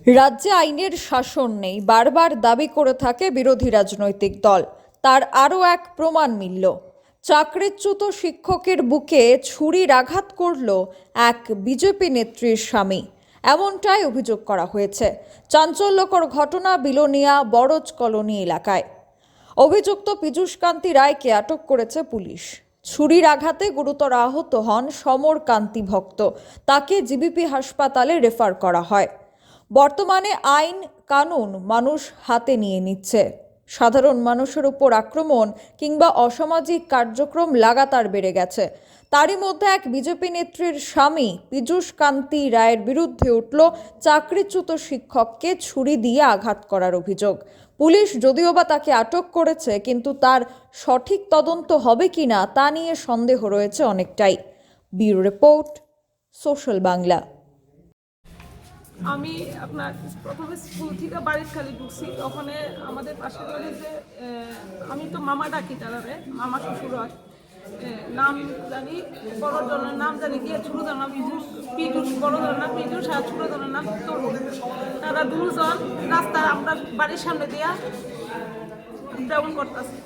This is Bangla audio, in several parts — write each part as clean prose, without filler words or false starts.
রাজ্যে আইনের শাসন নেই, বারবার দাবি করে থাকে বিরোধী রাজনৈতিক দল। তার আরও এক প্রমাণ মিলল। চাকরিচ্যুত শিক্ষকের বুকে ছুরির আঘাত করল এক বিজেপি নেত্রীর স্বামী। এমনটাই অভিযোগ করা হয়েছে। চাঞ্চল্যকর ঘটনা বিলোনিয়া বড়জ কলোনি এলাকায়। অভিযুক্ত পীযূষকান্তি রায়কে আটক করেছে পুলিশ। ছুরির আঘাতে গুরুতর আহত হন সমর কান্তি ভক্ত। তাকে জিবিপি হাসপাতালে রেফার করা হয়। বর্তমানে আইন কানুন মানুষ হাতে নিয়ে নিচ্ছে। সাধারণ মানুষের উপর আক্রমণ কিংবা অসামাজিক কার্যক্রম লাগাতার বেড়ে গেছে। তারই মধ্যে এক বিজেপি নেত্রীর স্বামী পীযূষকান্তি রায়ের বিরুদ্ধে উঠল চাকরিচ্যুত শিক্ষককে ছুরি দিয়ে আঘাত করার অভিযোগ। পুলিশ যদিও বা তাকে আটক করেছে, কিন্তু তার সঠিক তদন্ত হবে কিনা তা নিয়ে সন্দেহ রয়েছে অনেকটাই। Bureau report, social Bangla. আমি আপনার প্রথমে স্কুল থেকে বাড়ির খালি ঢুকছি, ওখানে আমাদের পাশের বাড়ি যে আমি তো মামা ডাকি, তারারে মামা শ্বশুর হয়, নাম জানি বড় জনের নাম জানি গিয়ে ছোট জনের নাম পীযূষ, বড় জনের নাম পীযূষ আর ছোট জনের নাম তরুণ। তারা দুজন রাস্তা আমরা বাড়ির সামনে দিয়া তেমন করতেছে।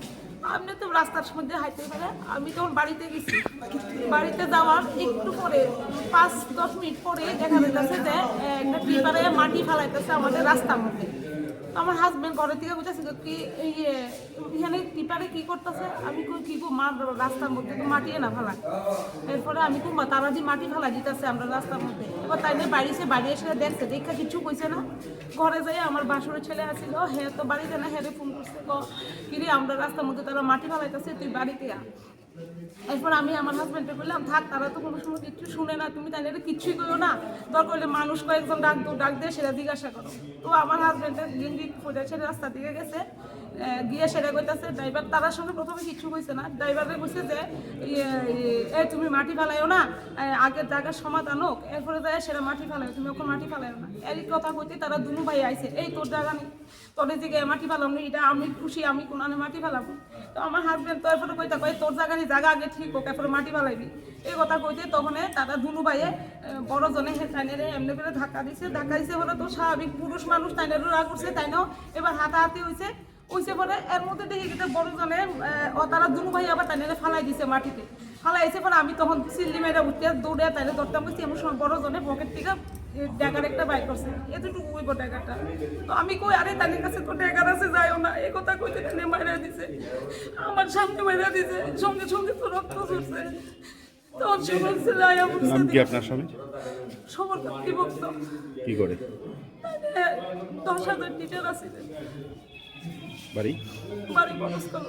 আপনি তো রাস্তার মধ্যে হাইতে পারে, আমি তখন বাড়িতে গেছি। বাড়িতে যাওয়ার একটু পরে 5-10 মিনিট পরে দেখা যাচ্ছে যে একটা টিপারে মাটি ফেলাইতেছে আমাদের রাস্তার মধ্যে। আমার হাজবেন্ড ঘরের থেকে বুঝেছে কি এখানে টিপারে কি করতেছে, আমি কি মার রাস্তার মধ্যে তো মাটি না ফেলা। এরপরে আমি খুব তারা দিয়ে মাটি ফেলা দিতেছে আমরা রাস্তার মধ্যে। এবার তাই নিয়ে বাড়ি এসে দেখছে, দেখা কিছু কইছে না। ঘরে যাই আমার বাসুরের ছেলে আসছিল, হ্যাঁ তো বাড়িতে না, হ্যাঁ ফোন করছে কিরে আমরা রাস্তার মধ্যে তারা মাটি ফেলাইতেছে, তুই বাড়িতে আ। এরপর আমি আমার হাজব্যান্ডকে বললাম থাক, তারা তো কোনো সময় কিচ্ছু শুনে না, তুমি তাই কিচ্ছুই করো না, দরকার হলে মানুষ কয়েকজন ডাক দিয়ে সেটা জিজ্ঞাসা করো। তো আমার হাজব্যান্ডের গেঞ্জি পরে ছেড়ে রাস্তা দিকে গেছে, গিয়ে সেটা কইতেছে ড্রাইভার। তারার সঙ্গে প্রথমে কিচ্ছু কইছে না, ড্রাইভারে কইছে যে তুমি মাটি ফেলাইও না, আগের জায়গার সমাধান হোক, এরপরে যায় সেটা মাটি ফেলাইও, তুমি ওখানে মাটি ফেলাইও না। এই কথা কইতে তারা দুনু ভাই আইছে, এই তোর জায়গা নেই, তোর দিকে মাটি ফেলাম, এটা আমি খুশি, আমি কোন মাটি ফেলাবো। তো আমার হাজব্যান্ড তো এরপরে কইতা কয় তোর জায়গা নেই, জায়গা আগে ঠিক হোক, এরপরে মাটি ফেলাইবি। এই কথা কইতে তখন তারা দুনু ভাইয়ে বড় জনে তাইনেরে এমনি করে ধাক্কা দিছে বলে তো স্বাভাবিক পুরুষ মানুষ, তাইনেরও রাগ করছে, তাইনেও এবার হাতাহাতি হয়েছে পরে এর মধ্যে দেখি কিন্তু বড় জনে তারা দুনু ভাই আবার তাইনেরে ফালাই দিছে মাটিতে। ফালাইছে পরে আমি তখন সিল্লি মেরে উঠতে দৌড়ে তাইলে ধরতাম বলছি, এমন সময় বড় জনে পকেট থেকে ড্যাগার একটা বাইক করছে, এতটুকু ওই ড্যাগারটা। তো আমি কই আরে তাদের কাছে তো ড্যাগার আছে, যাইও না, এই কথা কইতে তাহলে মাইরা দিছে, আমার সামনে মাইরা দিছে, সঙ্গে সঙ্গে তো রক্ত ঝরছে। তখন সময় ছেলে আয়া বলছে, নাম কি আপনার স্বামী? সমর কর্তৃপক্ষ কি করে? 10,000 টিচার আছে, বাড়ি বাড়ি বনস্থল।